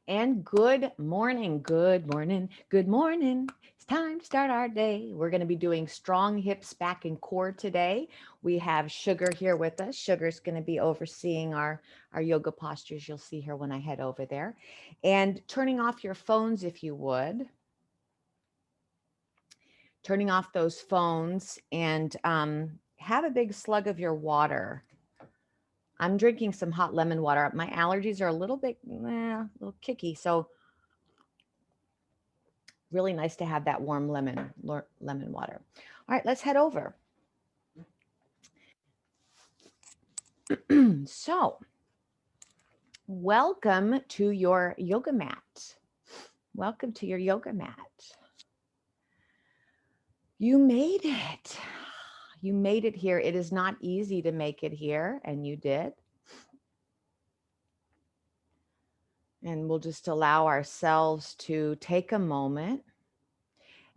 And good morning, good morning, good morning. It's time to start our day. We're going to be doing strong hips, back, and core today. We have Sugar here with us. Sugar's going to be overseeing our yoga postures. You'll see her when I head over there. And turning off your phones if you would. Turning off those phones and have a big slug of your water. I'm drinking some hot lemon water. My allergies are a little bit, a little kicky. So really nice to have that warm lemon water. All right, let's head over. So, welcome to your yoga mat. Welcome to your yoga mat. You made it. You made it here. It is not easy to make it here, and you did. And we'll just allow ourselves to take a moment.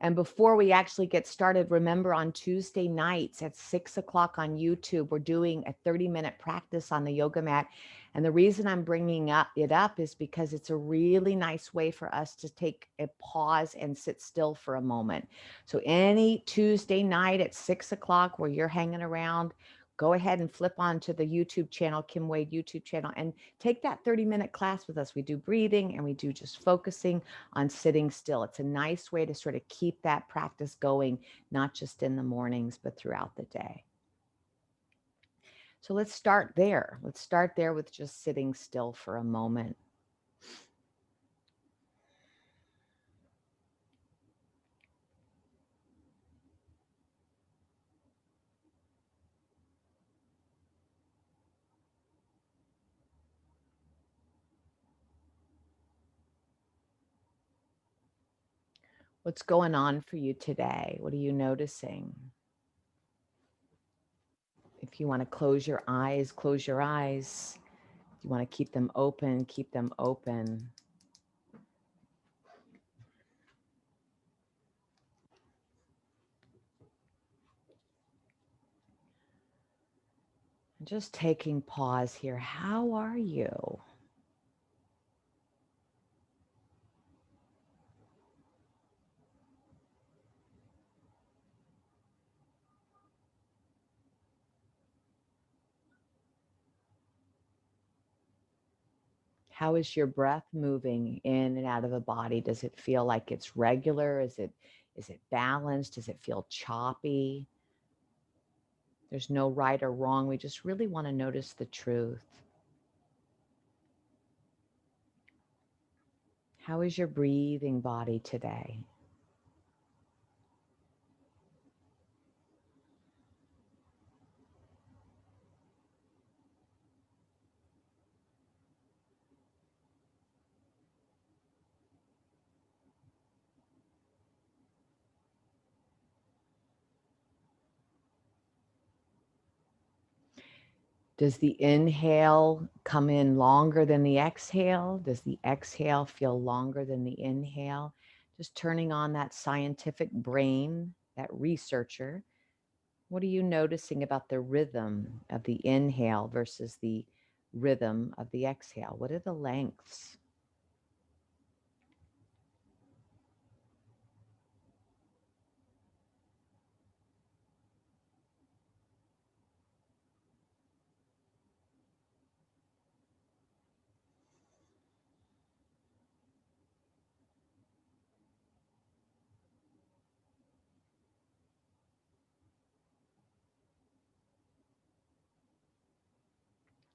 And before we actually get started, remember on Tuesday nights at 6 o'clock on YouTube, we're doing a 30-minute practice on the yoga mat. And the reason I'm bringing it up is because it's a really nice way for us to take a pause and sit still for a moment. So any Tuesday night at 6 o'clock where you're hanging around, go ahead and flip onto the YouTube channel, Kim Wade YouTube channel, and take that 30-minute class with us. We do breathing and we do just focusing on sitting still. It's a nice way to sort of keep that practice going, not just in the mornings, but throughout the day. So let's start there. Let's start there with just sitting still for a moment. What's going on for you today? What are you noticing? If you want to close your eyes, close your eyes. If you want to keep them open, keep them open. Just taking pause here. How are you? How is your breath moving in and out of the body? Does it feel like it's regular? Is it balanced? Does it feel choppy? There's no right or wrong. We just really want to notice the truth. How is your breathing body today? Does the inhale come in longer than the exhale? Does the exhale feel longer than the inhale? Just turning on that scientific brain, that researcher. What are you noticing about the rhythm of the inhale versus the rhythm of the exhale? What are the lengths?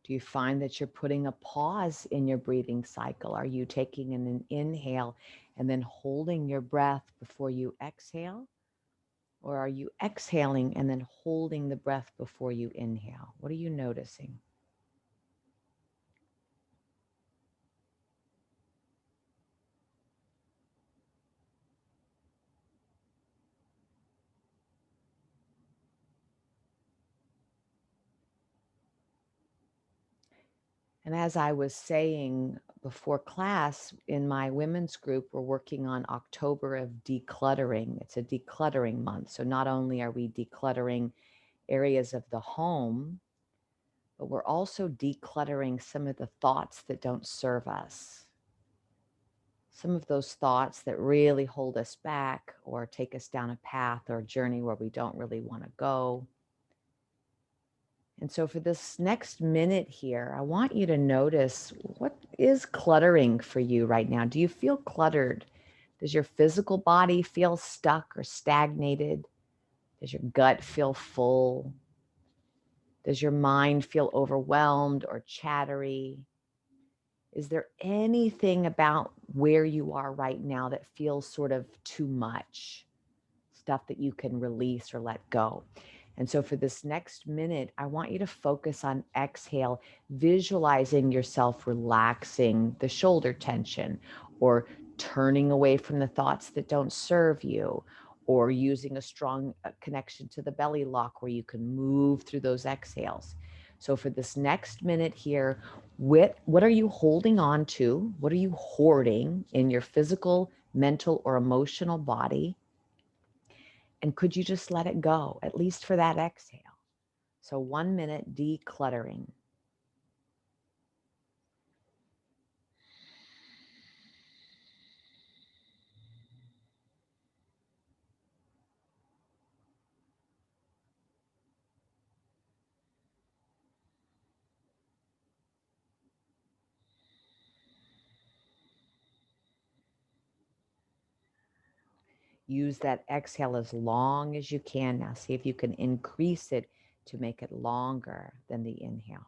Do you find that you're putting a pause in your breathing cycle? Are you taking an inhale and then holding your breath before you exhale? Or are you exhaling and then holding the breath before you inhale? What are you noticing? And as I was saying before class, in my women's group, we're working on October of decluttering. It's a decluttering month. So not only are we decluttering areas of the home, but we're also decluttering some of the thoughts that don't serve us. some of those thoughts that really hold us back or take us down a path or a journey where we don't really want to go. And so for this next minute here, I want you to notice, what is cluttering for you right now? Do you feel cluttered? Does your physical body feel stuck or stagnated? Does your gut feel full? Does your mind feel overwhelmed or chattery? Is there anything about where you are right now that feels sort of too much? Stuff that you can release or let go. And so for this next minute, I want you to focus on exhale, visualizing yourself relaxing the shoulder tension, or turning away from the thoughts that don't serve you, or using a strong connection to the belly lock where you can move through those exhales. So for this next minute here, what are you holding on to? What are you hoarding in your physical, mental, or emotional body? And could you just let it go, at least for that exhale? So 1 minute decluttering. Use that exhale as long as you can now. See if you can increase it to make it longer than the inhale.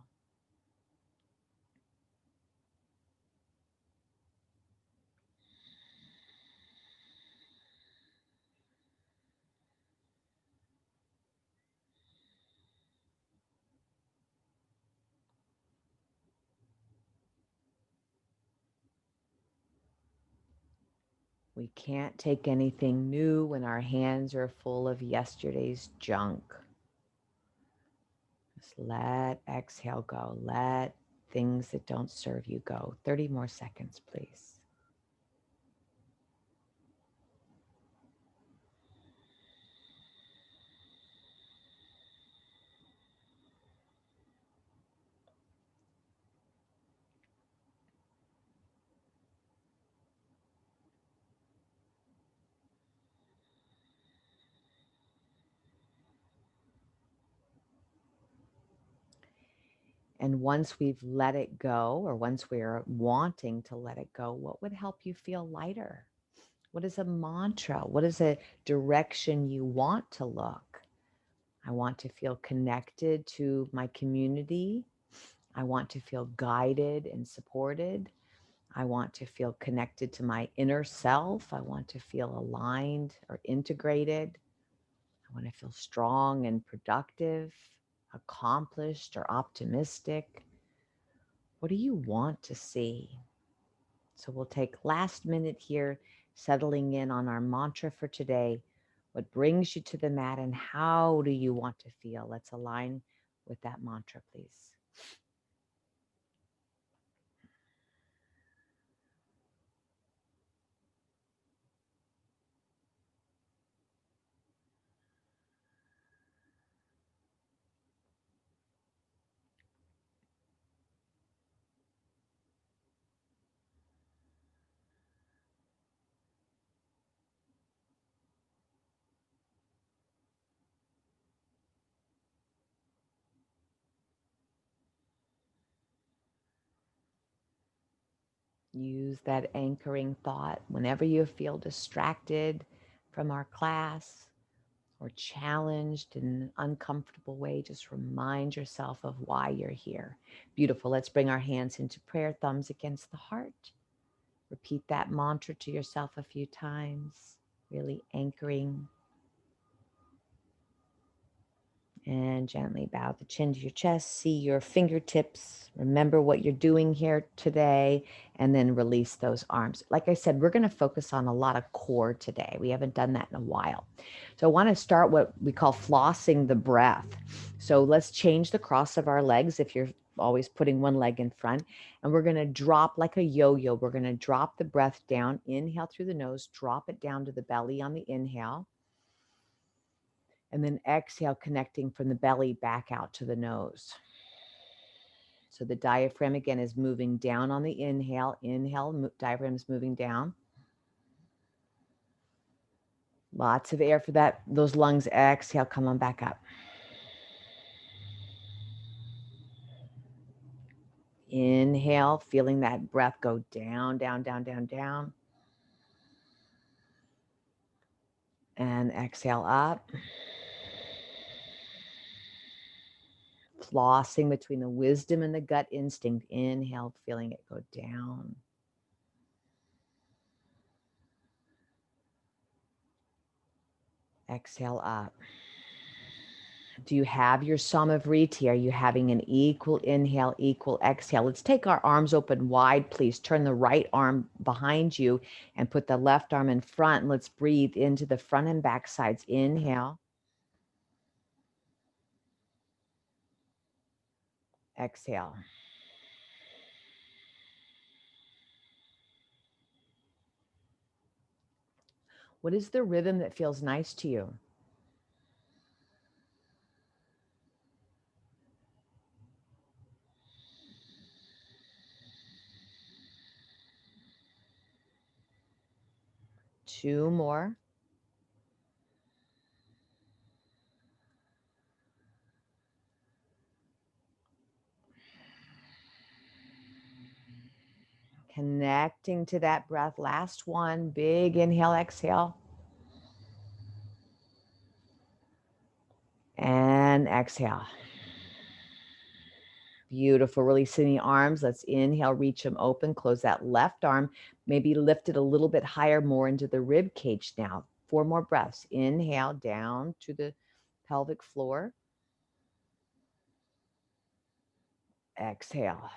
We can't take anything new when our hands are full of yesterday's junk. Just let exhale go. Let things that don't serve you go. 30 more seconds, please. And once we've let it go, or once we're wanting to let it go, what would help you feel lighter? What is a mantra? What is a direction you want to look? I want to feel connected to my community. I want to feel guided and supported. I want to feel connected to my inner self. I want to feel aligned or integrated. I want to feel strong and productive, accomplished or optimistic. What do you want to see? So we'll take last minute here, settling in on our mantra for today. What brings you to the mat and how do you want to feel? Let's align with that mantra, please. Use that anchoring thought whenever you feel distracted from our class or challenged in an uncomfortable way. Just remind yourself of why you're here. Beautiful. Let's bring our hands into prayer, thumbs against the heart. Repeat that mantra to yourself a few times, really anchoring. And gently bow the chin to your chest. See your fingertips. Remember what you're doing here today, and then release those arms. Like I said, we're going to focus on a lot of core today. We haven't done that in a while. So I want to start what we call flossing the breath. So let's change the cross of our legs if you're always putting one leg in front. And we're going to drop like a yo-yo. We're going to drop the breath down. Inhale through the nose. Drop it down to the belly on the inhale. And then exhale, connecting from the belly back out to the nose. So the diaphragm again is moving down on the inhale. Inhale, diaphragm is moving down. Lots of air for those lungs. Exhale, come on back up. Inhale, feeling that breath go down, down, down, down, down. And exhale up. Flossing between the wisdom and the gut instinct. Inhale, feeling it go down. Exhale up. Do you have your Samavriti? Are you having an equal inhale, equal exhale? Let's take our arms open wide, please. Turn the right arm behind you and put the left arm in front. And let's breathe into the front and back sides. Inhale. Exhale. What is the rhythm that feels nice to you? Two more. Connecting to that breath. Last one. Big inhale, exhale. And exhale. Beautiful. Releasing the arms. Let's inhale, reach them open. Close that left arm. Maybe lift it a little bit higher, more into the rib cage now. 4 more breaths. Inhale down to the pelvic floor. Exhale.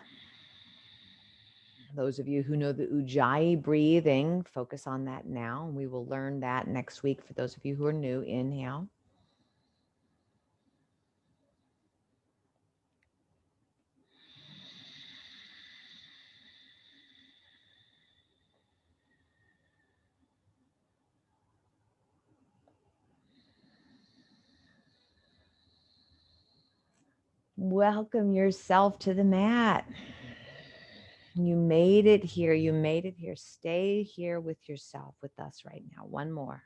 Those of you who know the Ujjayi breathing, focus on that now. We will learn that next week for those of you who are new. Inhale. Welcome yourself to the mat. You made it here. You made it here. Stay here with yourself, with us right now. One more.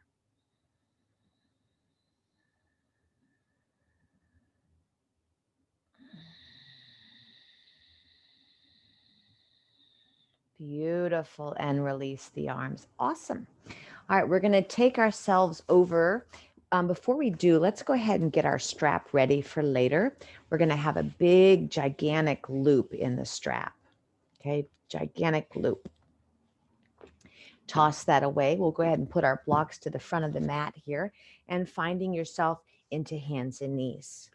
Beautiful. And release the arms. Awesome. All right, we're going to take ourselves over. Before we do, let's go ahead and get our strap ready for later. We're going to have a big, gigantic loop in the strap. Okay, gigantic loop. Toss that away. We'll go ahead and put our blocks to the front of the mat here and finding yourself into hands and knees.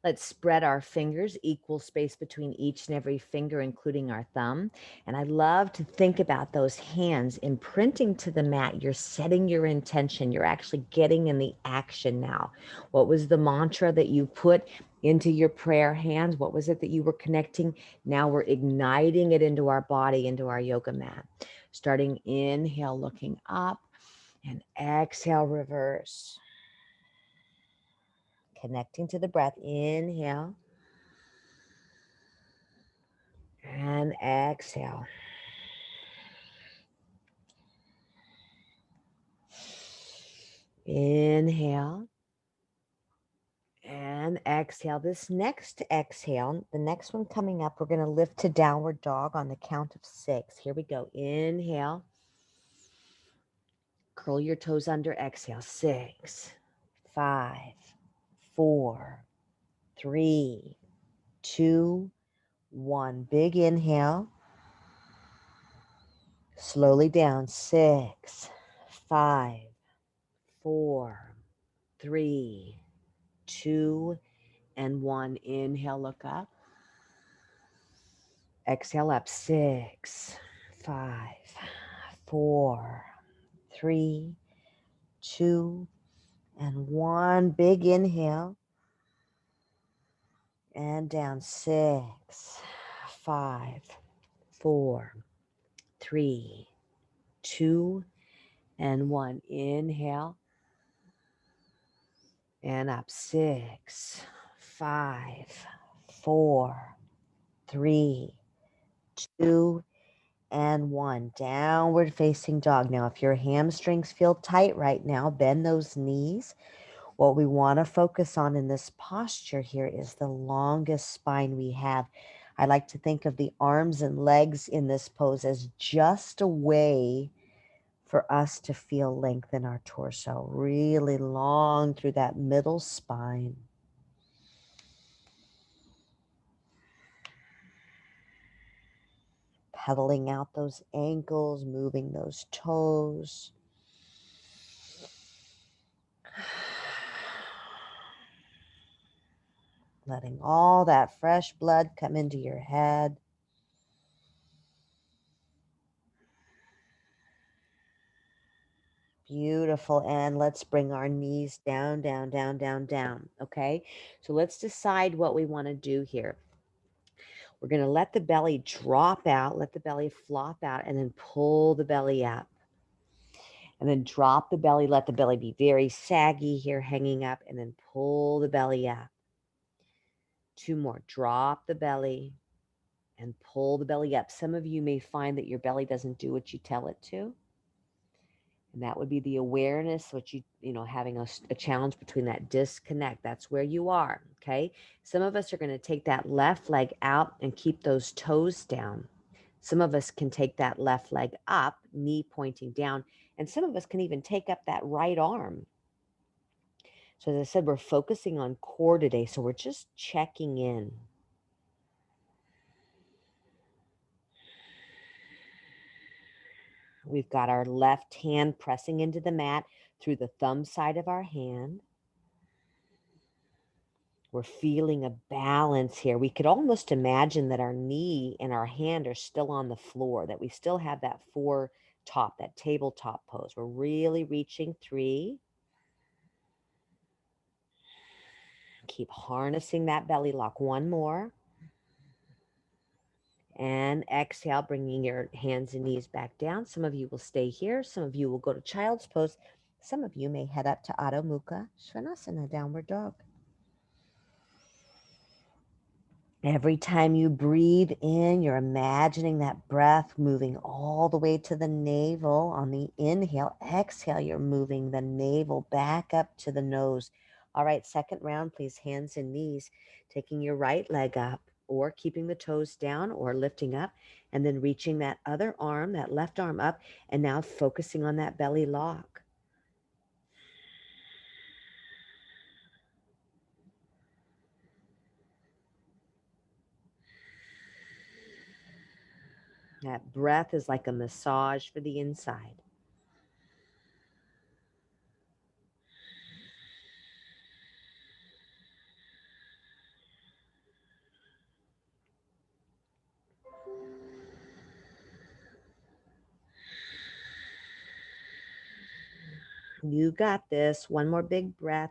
Let's spread our fingers, equal space between each and every finger, including our thumb. And I love to think about those hands imprinting to the mat. You're setting your intention. You're actually getting in the action now. What was the mantra that you put into your prayer hands? What was it that you were connecting? Now we're igniting it into our body, into our yoga mat. Starting inhale, looking up, and exhale, reverse. Connecting to the breath. Inhale. And exhale. Inhale. And exhale. This next exhale, the next one coming up, we're going to lift to downward dog on the count of 6. Here we go. Inhale. Curl your toes under. Exhale. 6, 5, 4, 3, 2, 1. Big inhale. Slowly down. 6, 5, 4, 3, 2, and 1. Inhale, look up. Exhale up. 6, 5, 4, 3, 2, and 1. Big inhale. And down. 6, 5, 4, 3, 2, and 1. Inhale. And up. 6, 5, 4, 3, 2, and 1. Downward facing dog. Now, if your hamstrings feel tight right now, bend those knees. What we want to focus on in this posture here is the longest spine we have. I like to think of the arms and legs in this pose as just a way for us to feel length in our torso, really long through that middle spine. Pedaling out those ankles, moving those toes. Letting all that fresh blood come into your head. Beautiful. And let's bring our knees down, down, down, down, down. Okay. So let's decide what we want to do here. We're going to let the belly drop out, let the belly flop out, and then pull the belly up. And then drop the belly, let the belly be very saggy here, hanging up, and then pull the belly up. 2 more. Drop the belly and pull the belly up. Some of you may find that your belly doesn't do what you tell it to. And that would be the awareness, what having a challenge between that disconnect. That's where you are, okay? Some of us are going to take that left leg out and keep those toes down. Some of us can take that left leg up, knee pointing down, and some of us can even take up that right arm. So as I said, we're focusing on core today, so we're just checking in. We've got our left hand pressing into the mat through the thumb side of our hand. We're feeling a balance here. We could almost imagine that our knee and our hand are still on the floor, that we still have that foretop, that tabletop pose. We're really reaching. 3. Keep harnessing that belly lock. 1 more. And exhale, bringing your hands and knees back down. Some of you will stay here. Some of you will go to child's pose. Some of you may head up to Adho Mukha Svanasana, downward dog. Every time you breathe in, you're imagining that breath moving all the way to the navel. On the inhale, exhale, you're moving the navel back up to the nose. All right, second round, please, hands and knees, taking your right leg up or keeping the toes down or lifting up, and then reaching that other arm, that left arm up, and now focusing on that belly lock. That breath is like a massage for the inside. You got this. 1 more big breath.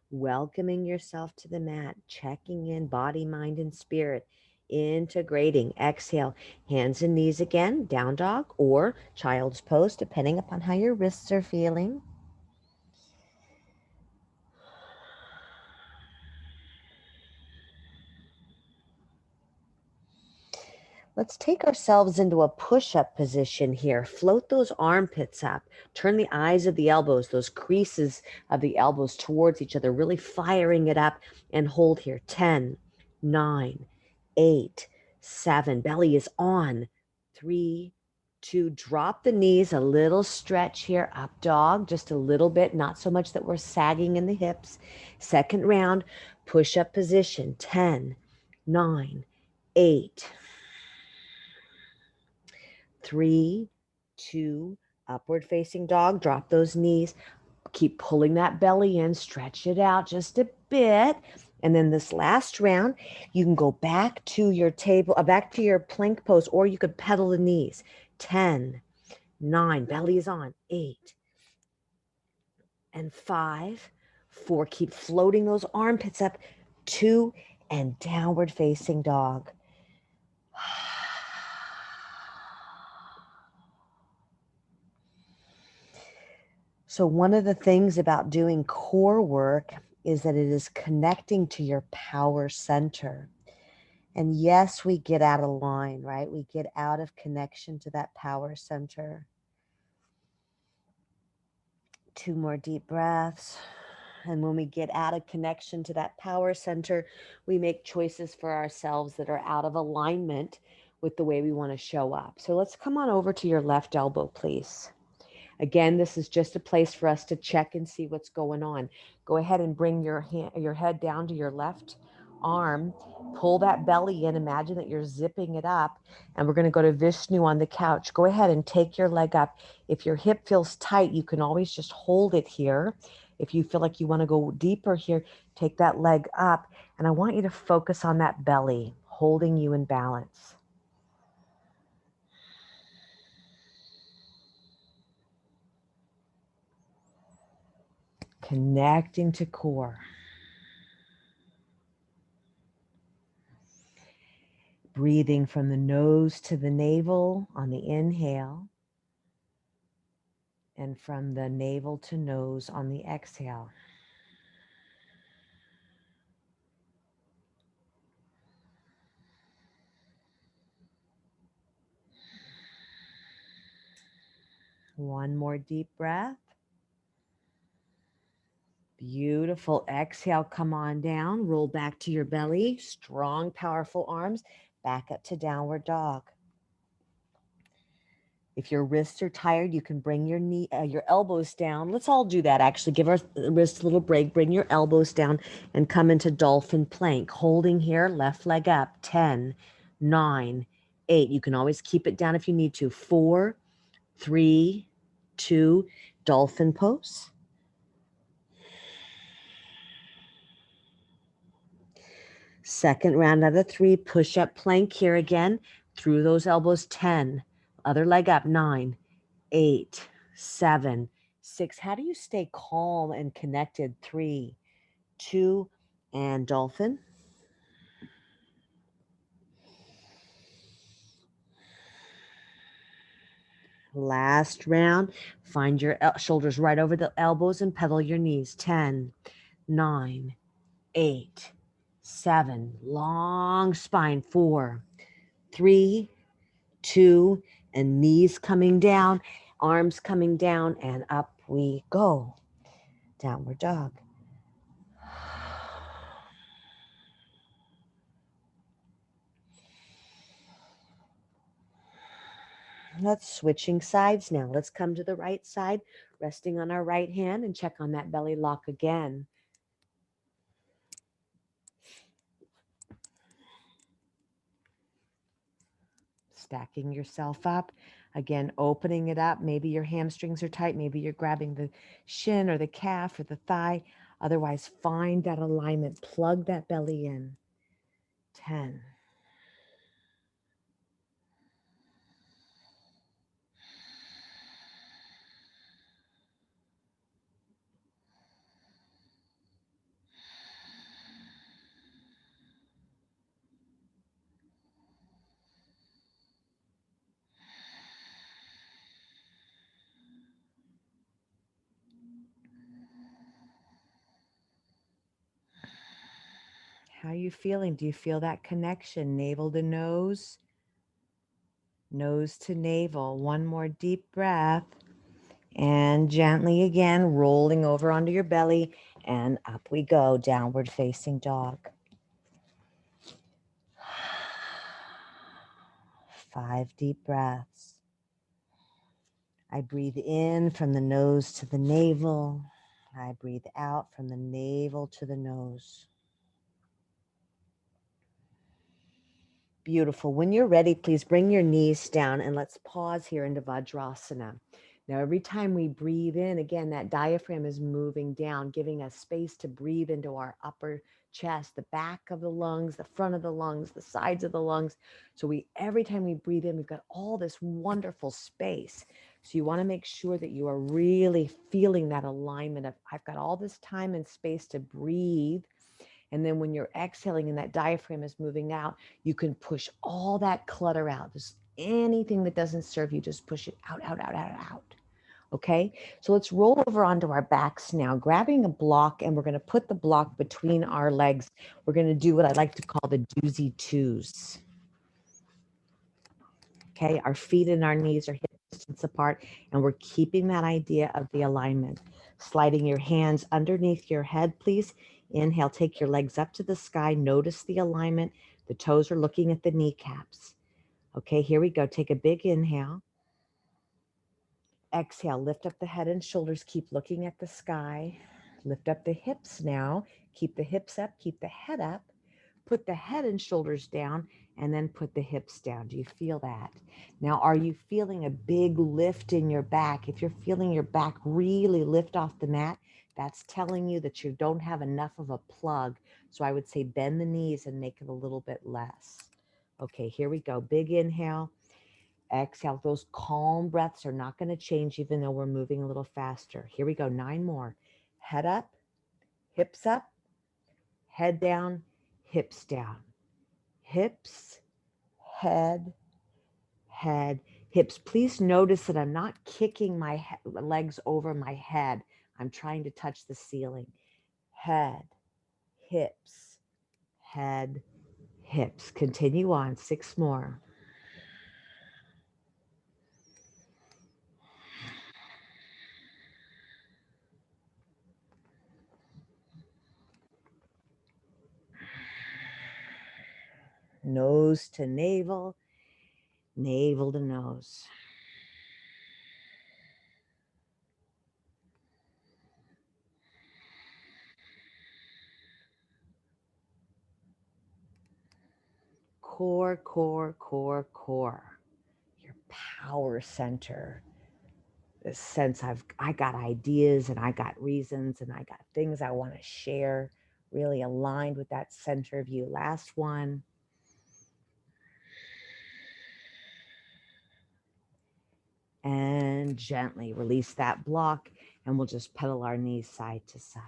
Welcoming yourself to the mat, checking in body, mind, and spirit, integrating. Exhale, hands and knees again, down dog or child's pose, depending upon how your wrists are feeling. Let's take ourselves into a push-up position here. Float those armpits up. Turn the eyes of the elbows, those creases of the elbows towards each other, really firing it up, and hold here. 10, 9, 8, 7. Belly is on. 3, 2. Drop the knees. A little stretch here. Up dog, just a little bit. Not so much that we're sagging in the hips. Second round, push-up position. 10, 9, 8. 3, 2, upward facing dog. Drop those knees. Keep pulling that belly in. Stretch it out just a bit. And then this last round, you can go back to your table, back to your plank pose, or you could pedal the knees. 10, 9, belly is on. 8, and 5, 4. Keep floating those armpits up. 2, and downward facing dog. So one of the things about doing core work is that it is connecting to your power center. And yes, we get out of line, right? We get out of connection to that power center. 2 more deep breaths. And when we get out of connection to that power center, we make choices for ourselves that are out of alignment with the way we want to show up. So let's come on over to your left elbow, please. Again, this is just a place for us to check and see what's going on. Go ahead and bring your head down to your left arm. Pull that belly in. Imagine that you're zipping it up. And we're going to go to Vishnu on the couch. Go ahead and take your leg up. If your hip feels tight, you can always just hold it here. If you feel like you want to go deeper here, take that leg up. And I want you to focus on that belly, holding you in balance. Connecting to core. Breathing from the nose to the navel on the inhale, and from the navel to nose on the exhale. One more deep breath. Beautiful. Exhale, come on down. Roll back to your belly. Strong, powerful arms. Back up to downward dog. If your wrists are tired, you can bring your elbows down. Let's all do that, actually. Give our wrists a little break. Bring your elbows down and come into dolphin plank. Holding here, left leg up. 10, 9, 8. You can always keep it down if you need to. 4, 3, 2, dolphin pose. Second round out of 3, push-up plank here again. Through those elbows, 10. Other leg up, 9, 8, 7, 6. How do you stay calm and connected? 3, 2, and dolphin. Last round. Find your shoulders right over the elbows and pedal your knees. 10, 9, 8, 7. Long spine. 4, 3, 2, and knees coming down, arms coming down, and up we go. Downward dog. Let's switching sides now. Let's come to the right side, resting on our right hand, and check on that belly lock again. Stacking yourself up. Again, opening it up. Maybe your hamstrings are tight. Maybe you're grabbing the shin or the calf or the thigh. Otherwise, find that alignment. Plug that belly in. 10. How are you feeling? Do you feel that connection? Navel to nose, nose to navel. One more deep breath. And gently again, rolling over onto your belly. And up we go, downward facing dog. 5 deep breaths. I breathe in from the nose to the navel. I breathe out from the navel to the nose. Beautiful. When you're ready, please bring your knees down and let's pause here into Vajrasana. Now, every time we breathe in, again, that diaphragm is moving down, giving us space to breathe into our upper chest, the back of the lungs, the front of the lungs, the sides of the lungs. So every time we breathe in, we've got all this wonderful space. So you want to make sure that you are really feeling that alignment of, I've got all this time and space to breathe. And then when you're exhaling and that diaphragm is moving out, you can push all that clutter out. Just anything that doesn't serve you, just push it out, out, out, out, out. Okay, so let's roll over onto our backs now, grabbing a block, and we're going to put the block between our legs. We're going to do what I like to call the doozy twos. Okay, our feet and our knees are hip distance apart, and we're keeping that idea of the alignment. Sliding your hands underneath your head, please. Inhale, take your legs up to the sky. Notice the alignment. The toes are looking at the kneecaps. Okay, here we go. Take a big inhale. Exhale, lift up the head and shoulders. Keep looking at the sky. Lift up the hips now. Keep the hips up, keep the head up. Put the head and shoulders down, and then put the hips down. Do you feel that? Now, are you feeling a big lift in your back? If you're feeling your back really lift off the mat, that's telling you that you don't have enough of a plug. So I would say bend the knees and make it a little bit less. Okay, here we go. Big inhale. Exhale. Those calm breaths are not going to change even though we're moving a little faster. Here we go. 9 more. Head up, hips up, head down, hips down. Hips, head, head, hips. Please notice that I'm not kicking my legs over my head. I'm trying to touch the ceiling. Head, hips, head, hips. Continue on. 6 more. Nose to navel, navel to nose. Core, core, core, core. Your power center. This sense I got ideas and I got reasons and I got things I want to share. Really aligned with that center view. Last one. And gently release that block, and we'll just pedal our knees side to side.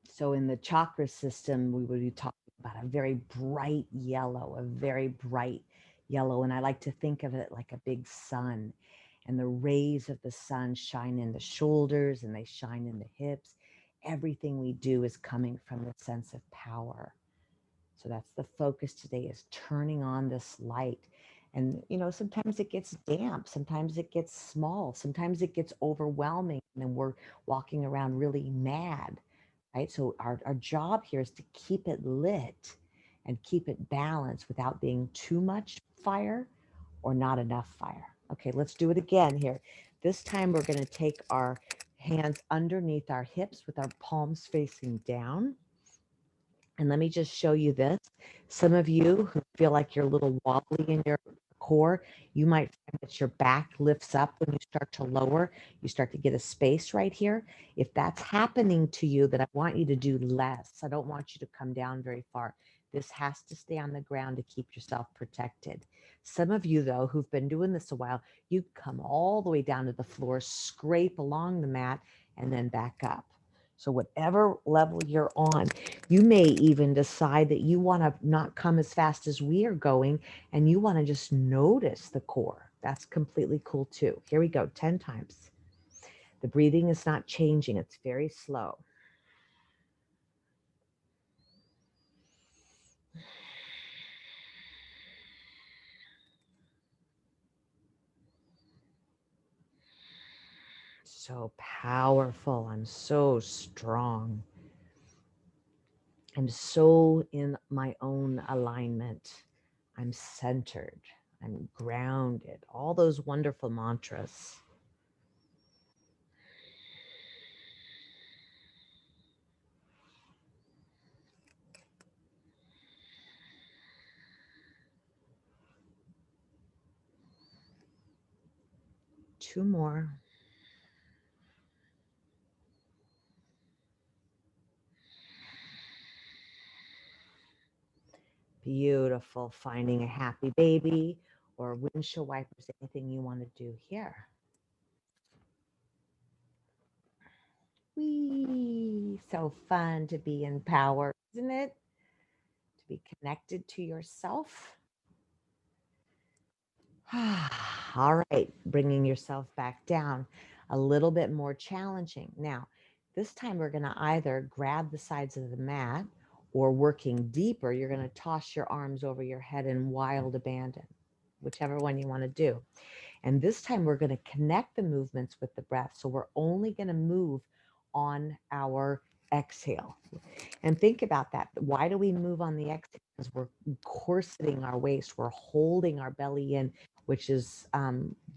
So in the chakra system, we would be talking about a very bright yellow, and I like to think of it like a big sun. And the rays of the sun shine in the shoulders and they shine in the hips. Everything we do is coming from the sense of power. So that's the focus today, is turning on this light. And, sometimes it gets damp, sometimes it gets small, sometimes it gets overwhelming, and then we're walking around really mad, right? So our job here is to keep it lit and keep it balanced without being too much fire or not enough fire. Okay, let's do it again here. This time we're going to take our hands underneath our hips with our palms facing down. And let me just show you this. Some of you who feel like you're a little wobbly in your core, you might find that your back lifts up when you start to lower. You start to get a space right here. If that's happening to you, then I want you to do less. I don't want you to come down very far. This has to stay on the ground to keep yourself protected. Some of you, though, who've been doing this a while, you come all the way down to the floor, scrape along the mat, and then back up. So whatever level you're on, you may even decide that you want to not come as fast as we are going and you want to just notice the core. That's completely cool too. Here we go, 10 times. The breathing is not changing, it's very slow. So powerful. I'm so strong. I'm so in my own alignment. I'm centered. I'm grounded. All those wonderful mantras. Two more. Beautiful. Finding a happy baby or windshield wipers, anything you want to do here. Whee! So fun to be in power, isn't it? To be connected to yourself. All right, bringing yourself back down, a little bit more challenging. Now, this time we're going to either grab the sides of the mat, or working deeper, you're going to toss your arms over your head in wild abandon, whichever one you want to do. And this time we're going to connect the movements with the breath. So we're only going to move on our exhale. And think about that. Why do we move on the exhale? Because we're corseting our waist, we're holding our belly in, which is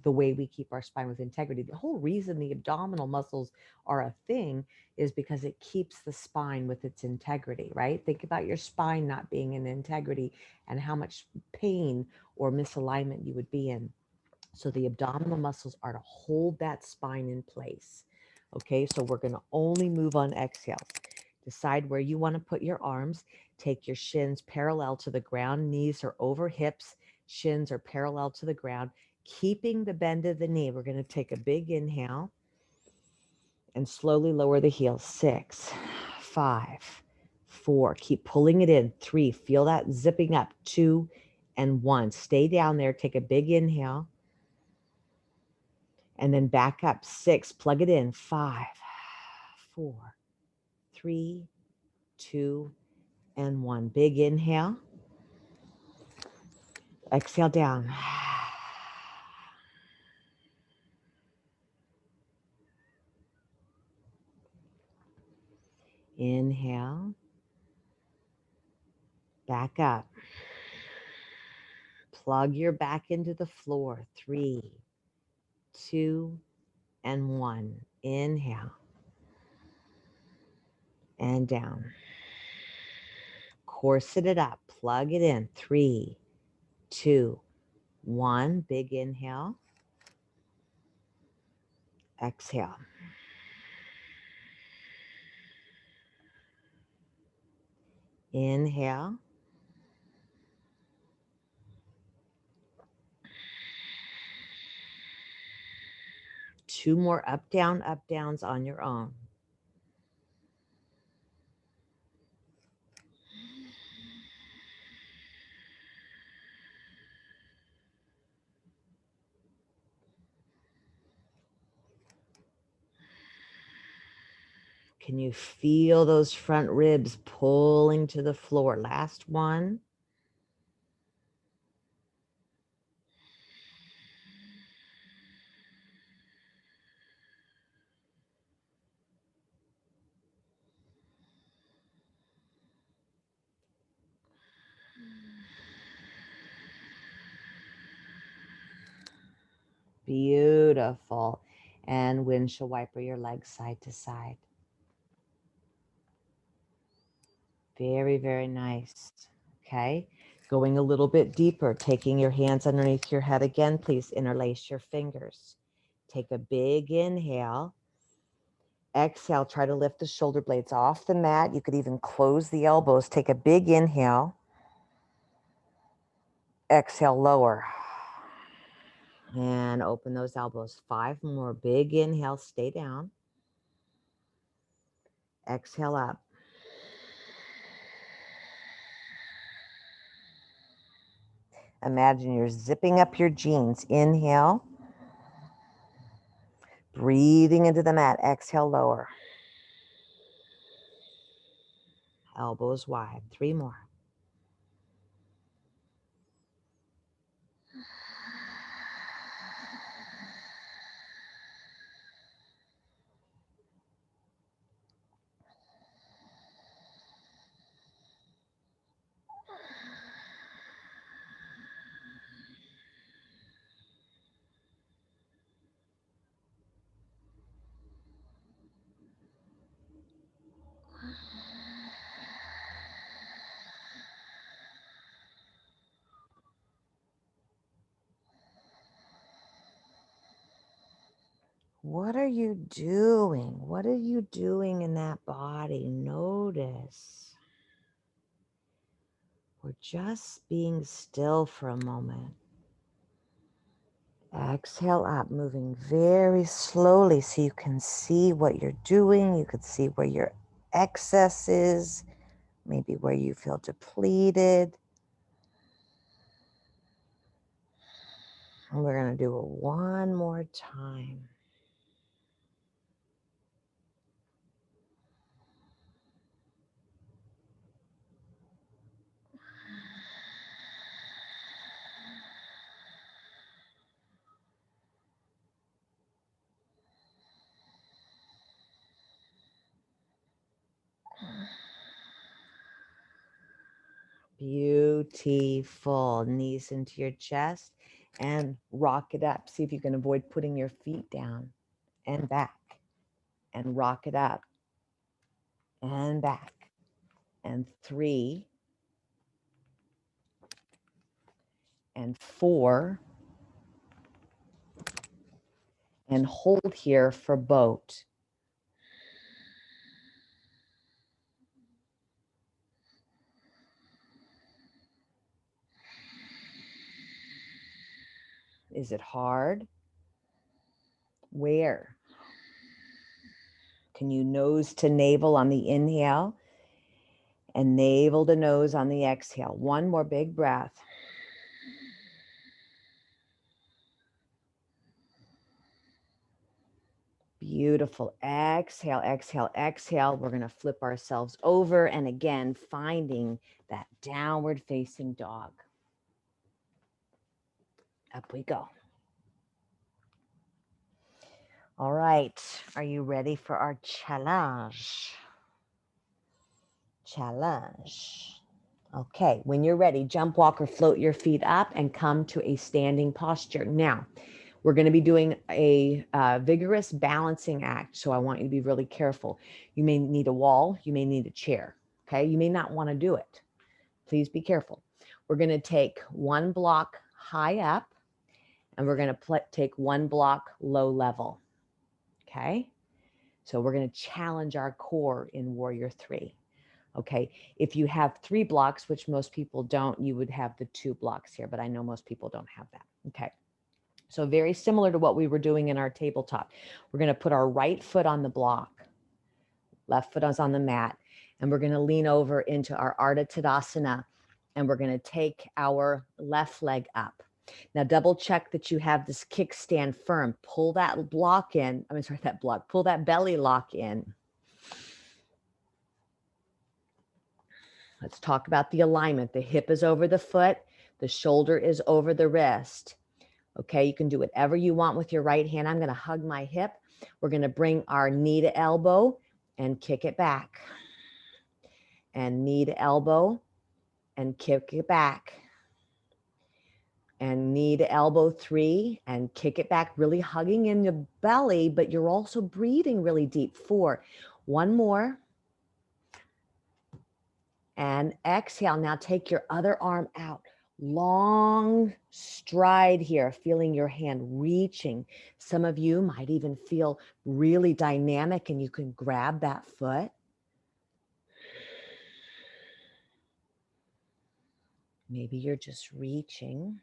the way we keep our spine with integrity. The whole reason the abdominal muscles are a thing is because it keeps the spine with its integrity, right? Think about your spine not being in integrity and how much pain or misalignment you would be in. So the abdominal muscles are to hold that spine in place. Okay, so we're going to only move on exhales. Decide where you want to put your arms. Take your shins parallel to the ground. Knees are over hips. Shins are parallel to the ground. Keeping the bend of the knee, we're going to take a big inhale and slowly lower the heels. 6, 5, 4. Keep pulling it in. 3. Feel that zipping up. 2 and 1. Stay down there. Take a big inhale. And then back up. 6, plug it in. 5, 4, 3, 2, and 1. Big inhale. Exhale down. Inhale. Back up. Plug your back into the floor. 3, 2, and 1. Inhale. And down. Corset it up. Plug it in. 3, 2, 1. Big inhale. Exhale. Inhale. Two more up, downs on your own. Can you feel those front ribs pulling to the floor? Last one. Beautiful. And windshield wiper your legs side to side. Very, very nice. Okay. Going a little bit deeper, taking your hands underneath your head again. Please interlace your fingers. Take a big inhale. Exhale, try to lift the shoulder blades off the mat. You could even close the elbows. Take a big inhale. Exhale, lower. And open those elbows. 5 more. Big inhale, stay down. Exhale up. Imagine you're zipping up your jeans. Inhale. Breathing into the mat. Exhale, lower. Elbows wide. 3 more. What are you doing? What are you doing in that body? Notice. We're just being still for a moment. Exhale up, moving very slowly so you can see what you're doing. You can see where your excess is, maybe where you feel depleted. And we're going to do it one more time. Beautiful. Knees into your chest and rock it up. See if you can avoid putting your feet down and back, and rock it up and back. And 3 and 4, and hold here for boat. Is it hard? Where? Can you nose to navel on the inhale and navel to nose on the exhale? One more big breath. Beautiful. Exhale, exhale, exhale. We're going to flip ourselves over and again finding that downward facing dog. Up we go. All right. Are you ready for our challenge? Challenge. Okay. When you're ready, jump, walk, or float your feet up and come to a standing posture. Now, we're going to be doing a vigorous balancing act, so I want you to be really careful. You may need a wall. You may need a chair, okay? You may not want to do it. Please be careful. We're going to take one block high up, and we're going to take one block low level, okay? So we're going to challenge our core in Warrior 3, okay? If you have 3 blocks, which most people don't, you would have the 2 blocks here, but I know most people don't have that, okay? So very similar to what we were doing in our tabletop. We're going to put our right foot on the block, left foot is on the mat, and we're going to lean over into our Ardha Tadasana, and we're going to take our left leg up. Now, double check that you have this kickstand firm. Pull that block in. Pull that belly lock in. Let's talk about the alignment. The hip is over the foot. The shoulder is over the wrist. Okay, you can do whatever you want with your right hand. I'm going to hug my hip. We're going to bring our knee to elbow and kick it back. And knee to elbow and kick it back. And knee to elbow 3 and kick it back, really hugging in the belly, but you're also breathing really deep. 4. One more. And exhale. Now take your other arm out. Long stride here, feeling your hand reaching. Some of you might even feel really dynamic and you can grab that foot. Maybe you're just reaching.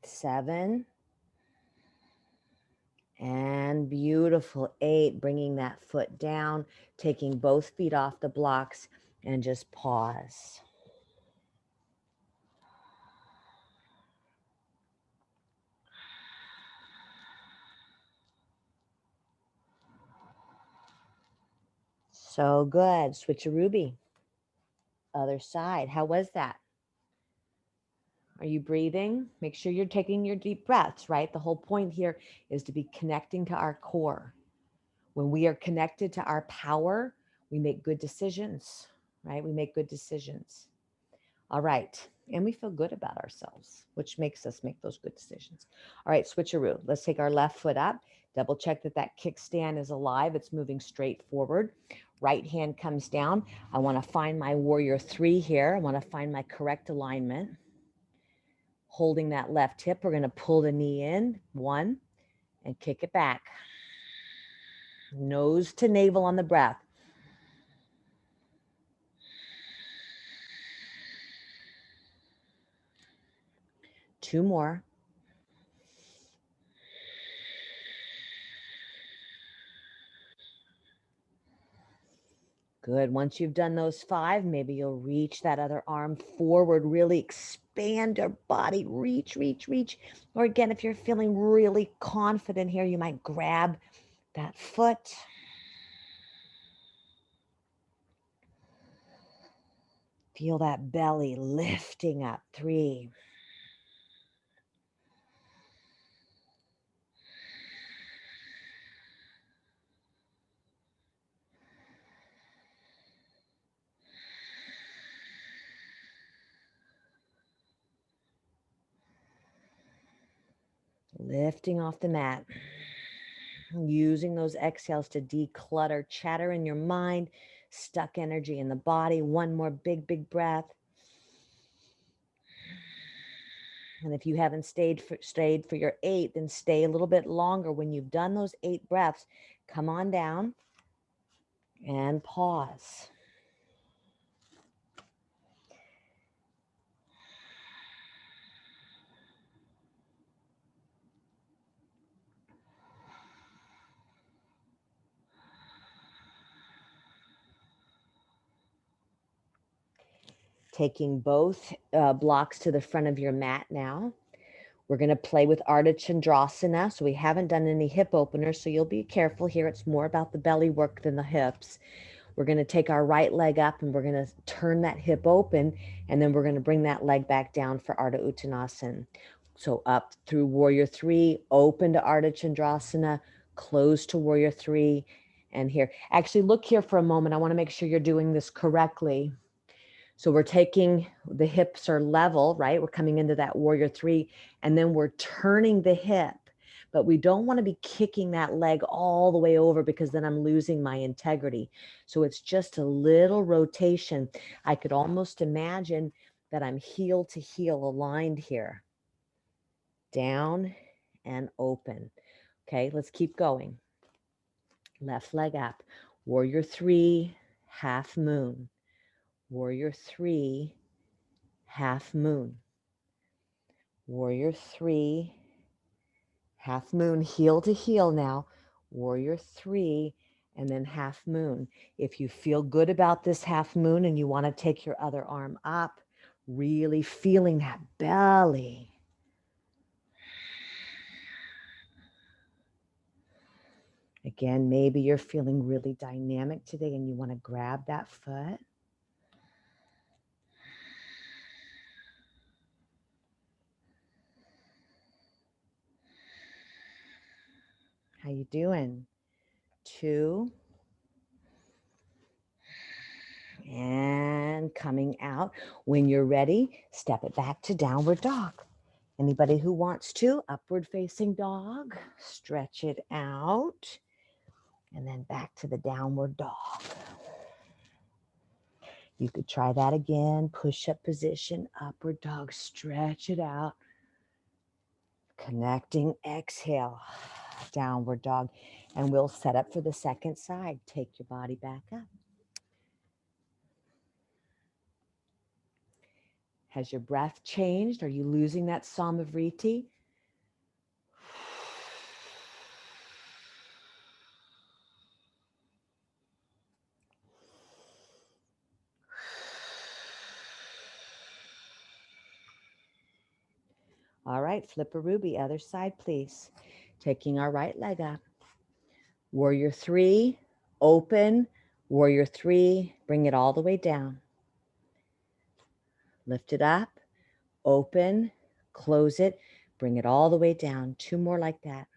Seven. And beautiful. 8, bringing that foot down, taking both feet off the blocks, and just pause. So good. Switcheroo. Other side. How was that? Are you breathing? Make sure you're taking your deep breaths, right? The whole point here is to be connecting to our core. When we are connected to our power, we make good decisions, right? We make good decisions. All right. And we feel good about ourselves, which makes us make those good decisions. All right, switcheroo. Let's take our left foot up. Double check that that kickstand is alive. It's moving straight forward. Right hand comes down. I want to find my Warrior 3 here. I want to find my correct alignment. Holding that left hip, we're going to pull the knee in. 1, and kick it back. Nose to navel on the breath. 2 more. Good. Once you've done those 5, maybe you'll reach that other arm forward, really expand your body, reach, reach, reach. Or again, if you're feeling really confident here, you might grab that foot. Feel that belly lifting up. 3. Lifting off the mat. Using those exhales to declutter chatter in your mind, stuck energy in the body. One more big, big breath. And if you haven't stayed for your 8, then stay a little bit longer. When you've done those 8 breaths, come on down and pause. Taking both blocks to the front of your mat now. We're going to play with Ardha Chandrasana. So we haven't done any hip openers, so you'll be careful here. It's more about the belly work than the hips. We're going to take our right leg up and we're going to turn that hip open, and then we're going to bring that leg back down for Ardha Uttanasana. So up through Warrior 3, open to Ardha Chandrasana, close to Warrior 3, and here. Actually, look here for a moment. I want to make sure you're doing this correctly. So we're taking, the hips are level, right? We're coming into that Warrior 3, and then we're turning the hip. But we don't want to be kicking that leg all the way over, because then I'm losing my integrity. So it's just a little rotation. I could almost imagine that I'm heel to heel aligned here. Down and open. Okay, let's keep going. Left leg up. Warrior 3, half moon. Warrior 3, half moon. Warrior 3, half moon, heel to heel now. Warrior 3, and then half moon. If you feel good about this half moon and you want to take your other arm up, really feeling that belly. Again, maybe you're feeling really dynamic today and you want to grab that foot. How you doing? 2. And coming out. When you're ready, step it back to downward dog. Anybody who wants to, upward facing dog, stretch it out, and then back to the downward dog. You could try that again. Push up position, upward dog, stretch it out. Connecting, exhale, downward dog. And we'll set up for the second side. Take your body back up. Has your breath changed? Are you losing that Samavriti? All right, flip a ruby, other side, please. Taking our right leg up. Warrior 3, open. Warrior 3, bring it all the way down. Lift it up, open, close it, bring it all the way down. 2 more like that.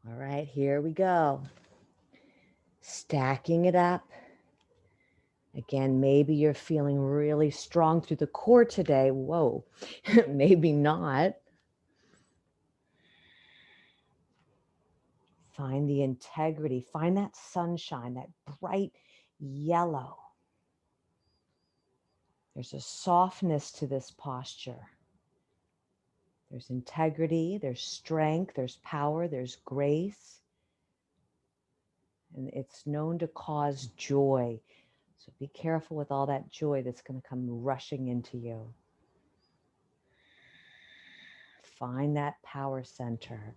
All right, here we go. Stacking it up. Again, maybe you're feeling really strong through the core today. Whoa, maybe not. Find the integrity. Find that sunshine, that bright yellow. There's a softness to this posture. There's integrity, there's strength, there's power, there's grace. And it's known to cause joy. So be careful with all that joy that's going to come rushing into you. Find that power center.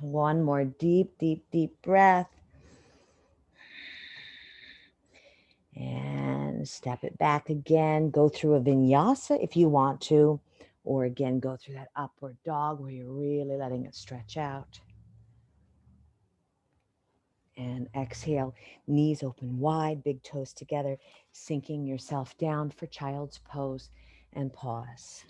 One more deep, deep, deep breath. And step it back again. Go through a vinyasa if you want to, or again, go through that upward dog where you're really letting it stretch out. And exhale, knees open wide, big toes together, sinking yourself down for child's pose, and pause.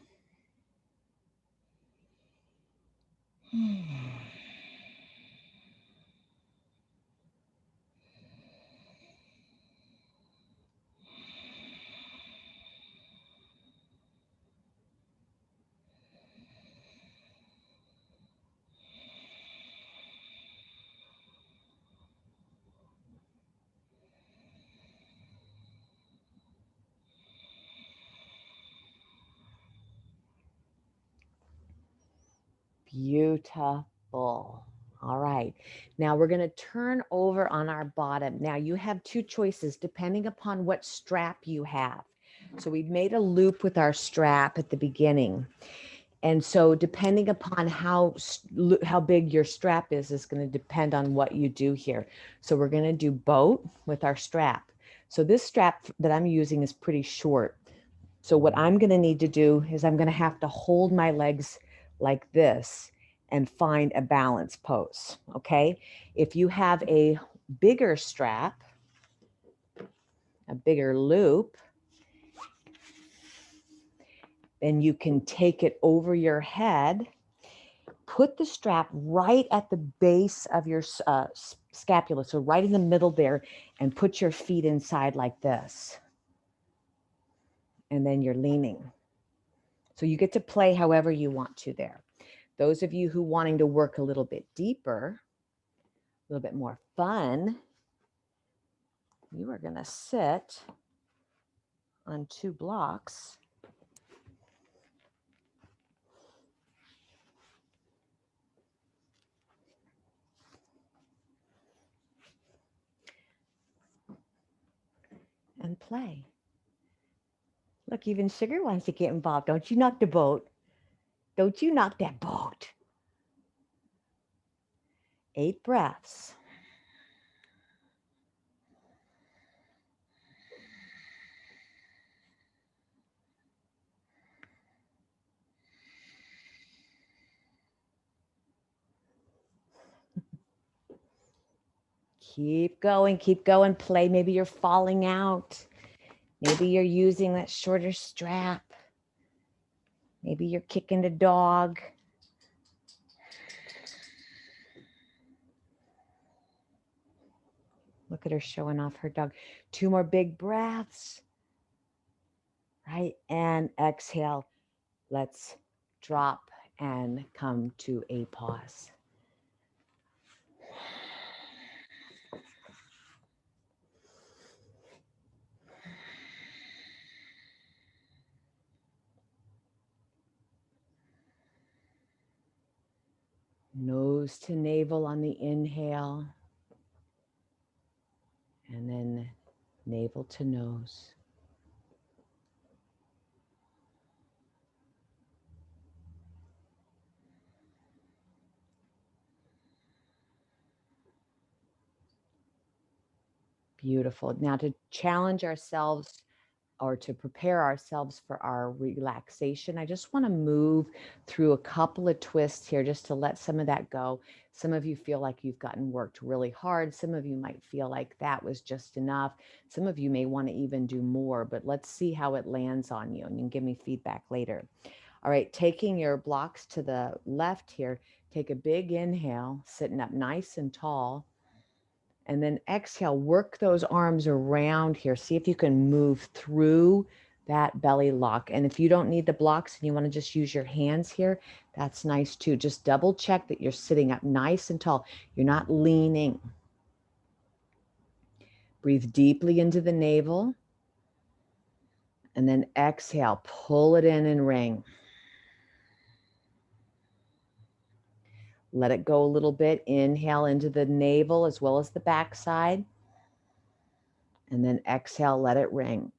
Beautiful. All right. Now we're going to turn over on our bottom. Now you have two choices depending upon what strap you have. So we've made a loop with our strap at the beginning. And so depending upon how big your strap is going to depend on what you do here. So we're going to do boat with our strap. So this strap that I'm using is pretty short. So what I'm going to need to do is I'm going to have to hold my legs like this and find a balance pose. Okay. If you have a bigger strap, a bigger loop, then you can take it over your head, put the strap right at the base of your scapula. So right in the middle there, and put your feet inside like this. And then you're leaning. So you get to play however you want to there. Those of you who wanting to work a little bit deeper, a little bit more fun, you are going to sit on 2 blocks and play. Look, even Sugar wants to get involved. Don't you knock the boat. Don't you knock that boat. 8 breaths. Keep going, play. Maybe you're falling out. Maybe you're using that shorter strap. Maybe you're kicking the dog. Look at her showing off her dog. 2 more big breaths. Right? And exhale. Let's drop and come to a pause. Nose to navel on the inhale, and then navel to nose. Beautiful. Now to challenge ourselves or to prepare ourselves for our relaxation, I just want to move through a couple of twists here just to let some of that go. Some of you feel like you've gotten worked really hard. Some of you might feel like that was just enough. Some of you may want to even do more, but let's see how it lands on you, and you can give me feedback later. All right, taking your blocks to the left here, take a big inhale, sitting up nice and tall, And then exhale, work those arms around here. See if you can move through that belly lock. And if you don't need the blocks and you want to just use your hands here, that's nice too. Just double check that you're sitting up nice and tall. You're not leaning. Breathe deeply into the navel. And then exhale, pull it in and ring. Let it go a little bit. Inhale into the navel as well as the backside. And then exhale, let it ring.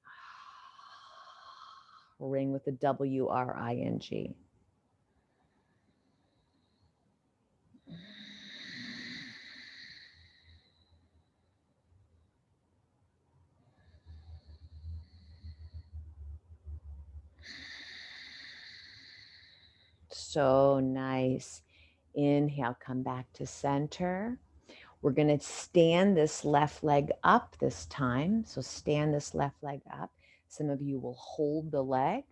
Ring with the W-R-I-N-G. So nice. Inhale, come back to center. We're going to stand this left leg up this time. So stand this left leg up. Some of you will hold the leg.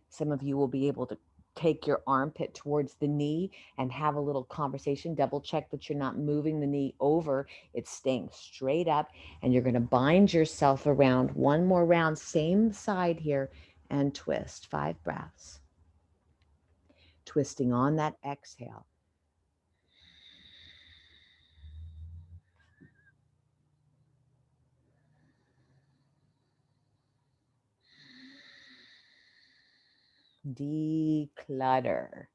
Some of you will be able to take your armpit towards the knee and have a little conversation. Double check that you're not moving the knee over. It's staying straight up. And you're going to bind yourself around. One more round, same side here, and twist. 5 breaths. Twisting on that exhale. Declutter.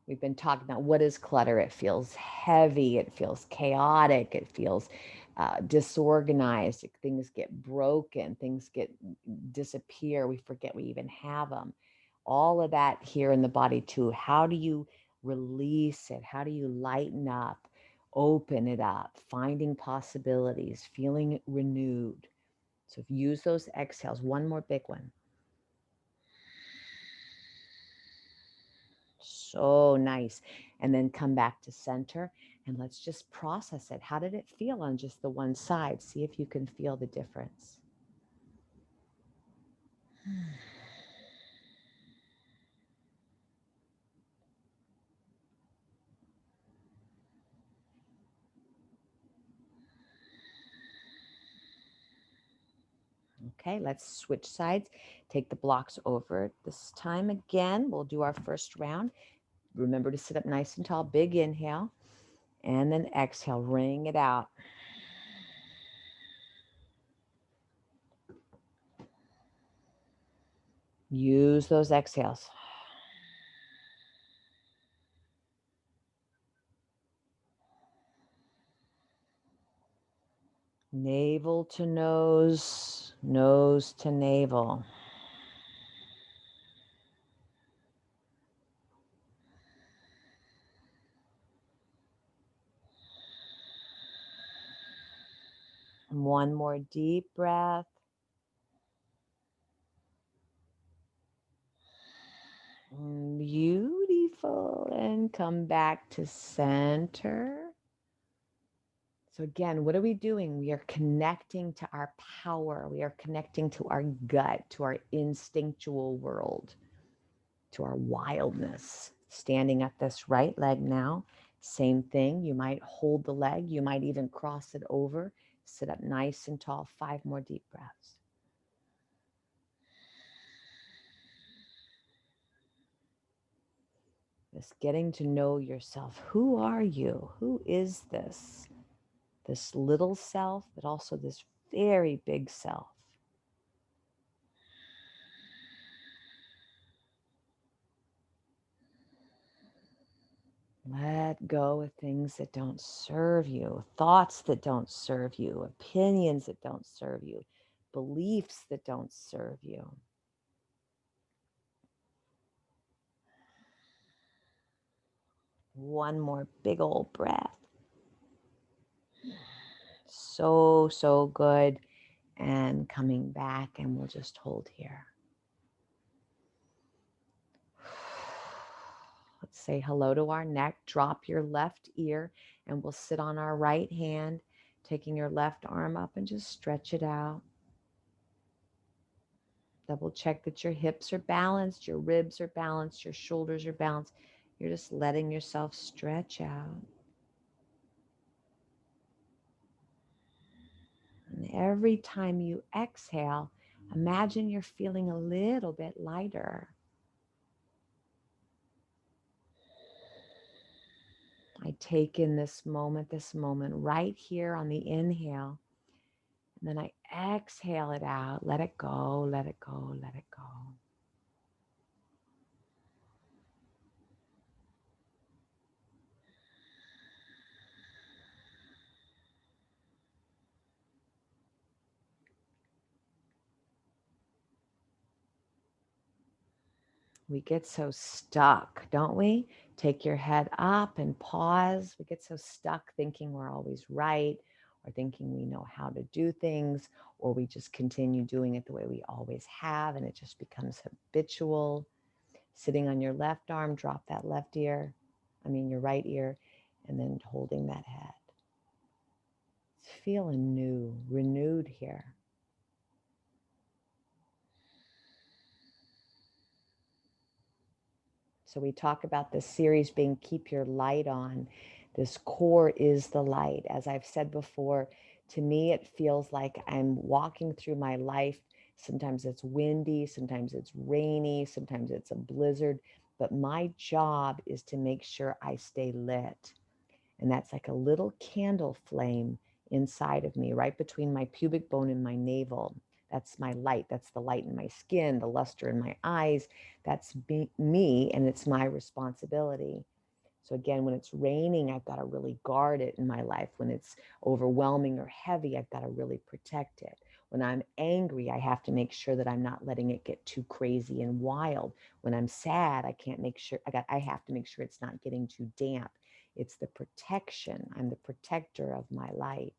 We've been talking about what is clutter. It feels heavy. It feels chaotic. It feels disorganized. Things get broken. Things disappear. We forget we even have them. All of that here in the body too. How do you release it? How do you lighten up, open it up, finding possibilities, feeling renewed? So use those exhales. One more big one. So nice. And then come back to center and let's just process it. How did it feel on just the one side? See if you can feel the difference. Okay, let's switch sides. Take the blocks over this time again. We'll do our first round. Remember to sit up nice and tall. Big inhale. And then exhale. Ring it out. Use those exhales. Navel to nose, nose to navel. One more deep breath. Beautiful. And come back to center. So again, what are we doing? We are connecting to our power. We are connecting to our gut, to our instinctual world, to our wildness. Standing up this right leg now. Same thing. You might hold the leg. You might even cross it over. Sit up nice and tall. 5 more deep breaths. Just getting to know yourself. Who are you? Who is this? This little self, but also this very big self. Let go of things that don't serve you, thoughts that don't serve you, opinions that don't serve you, beliefs that don't serve you. One more big old breath. So, so good. And coming back, and we'll just hold here. Let's say hello to our neck. Drop your left ear, and we'll sit on our right hand, taking your left arm up and just stretch it out. Double check that your hips are balanced, your ribs are balanced, your shoulders are balanced. You're just letting yourself stretch out. every time you exhale, imagine you're feeling a little bit lighter. I take in this moment right here on the inhale, and then I exhale it out. Let it go, let it go, let it go. We get so stuck, don't we? Take your head up and pause. We get so stuck thinking we're always right, or thinking we know how to do things, or we just continue doing it the way we always have, and it just becomes habitual. Sitting on your left arm, drop that your right ear, and then holding that head. It's feeling new, renewed here. So we talk about this series being Keep Your Light On. This core is the light. As I've said before, to me, it feels like I'm walking through my life. Sometimes it's windy, sometimes it's rainy, sometimes it's a blizzard. But my job is to make sure I stay lit. And that's like a little candle flame inside of me, right between my pubic bone and my navel. That's my light. That's the light in my skin, the luster in my eyes. That's me, and it's my responsibility. So again, when it's raining, I've got to really guard it in my life. When it's overwhelming or heavy, I've got to really protect it. When I'm angry, I have to make sure that I'm not letting it get too crazy and wild. When I'm sad, I have to make sure it's not getting too damp. It's the protection. I'm the protector of my light.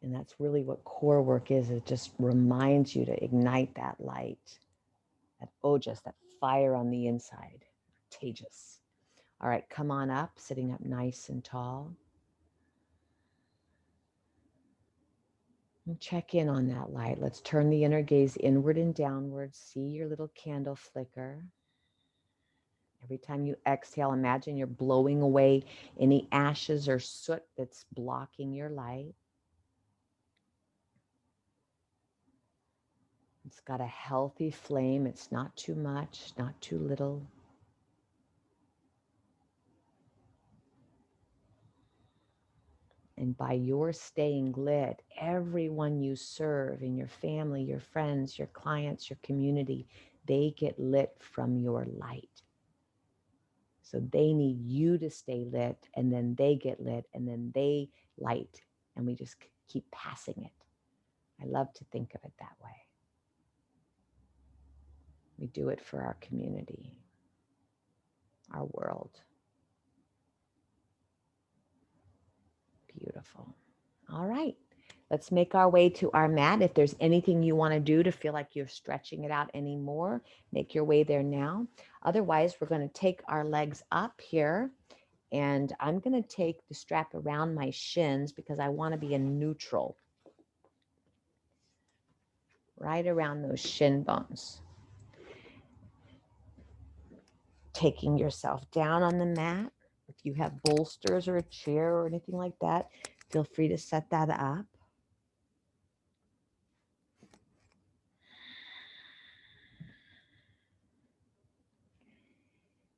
And that's really what core work is. It just reminds you to ignite that light, that ojas, that fire on the inside. Contagious. All right, come on up, sitting up nice and tall. And check in on that light. Let's turn the inner gaze inward and downward. See your little candle flicker. Every time you exhale, imagine you're blowing away any ashes or soot that's blocking your light. It's got a healthy flame. It's not too much, not too little. And by your staying lit, everyone you serve in your family, your friends, your clients, your community, they get lit from your light. So they need you to stay lit, and then they get lit, and then they light, and we just keep passing it. I love to think of it that way. We do it for our community, our world. Beautiful. All right. Let's make our way to our mat. If there's anything you want to do to feel like you're stretching it out anymore, make your way there now. Otherwise, we're going to take our legs up here, and I'm going to take the strap around my shins because I want to be in neutral, right around those shin bones. Taking yourself down on the mat. If you have bolsters or a chair or anything like that, feel free to set that up.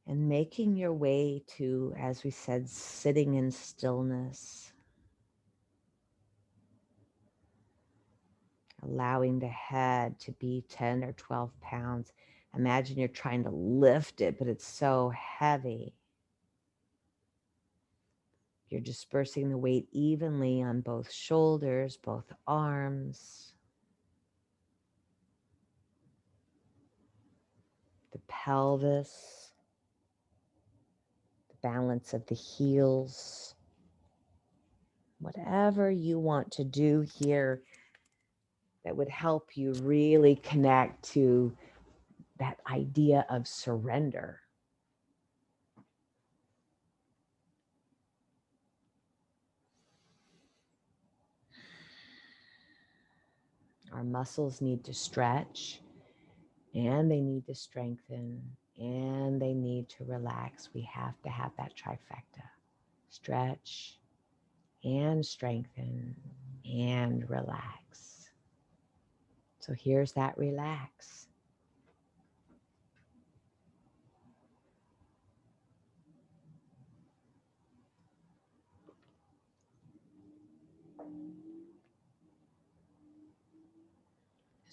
And making your way to, as we said, sitting in stillness, allowing the head to be 10 or 12 pounds. Imagine you're trying to lift it, but it's so heavy. You're dispersing the weight evenly on both shoulders, both arms, the pelvis, the balance of the heels. Whatever you want to do here that would help you really connect to that idea of surrender. Our muscles need to stretch, and they need to strengthen, and they need to relax. We have to have that trifecta. Stretch and strengthen and relax. So here's that relax.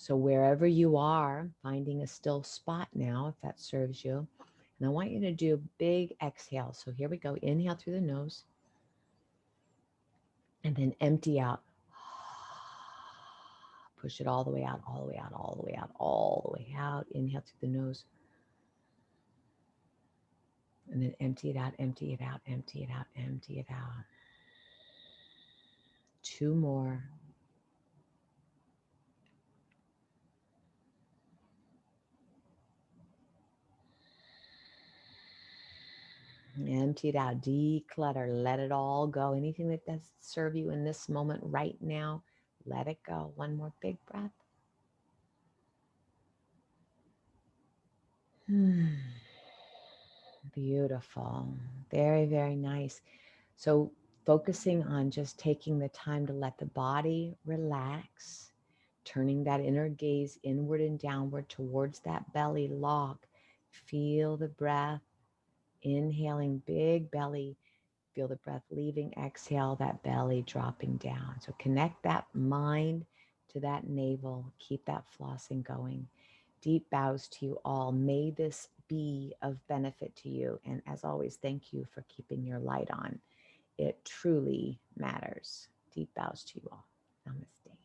So wherever you are, finding a still spot now, if that serves you. And I want you to do a big exhale. So here we go. Inhale through the nose and then empty out. Push it all the way out, all the way out, all the way out, all the way out. Inhale through the nose. And then empty it out, empty it out, empty it out, empty it out. Two more. Empty it out, declutter, let it all go. Anything that doesn't serve you in this moment right now, let it go. One more big breath. Beautiful. Very, very nice. So, focusing on just taking the time to let the body relax, turning that inner gaze inward and downward towards that belly lock. Feel the breath, inhaling, big belly. Feel the breath leaving, exhale, that belly dropping down. So connect that mind to that navel. Keep that flossing going. Deep bows to you all. May this be of benefit to you. And as always, thank you for keeping your light on. It truly matters. Deep bows to you all. Namaste.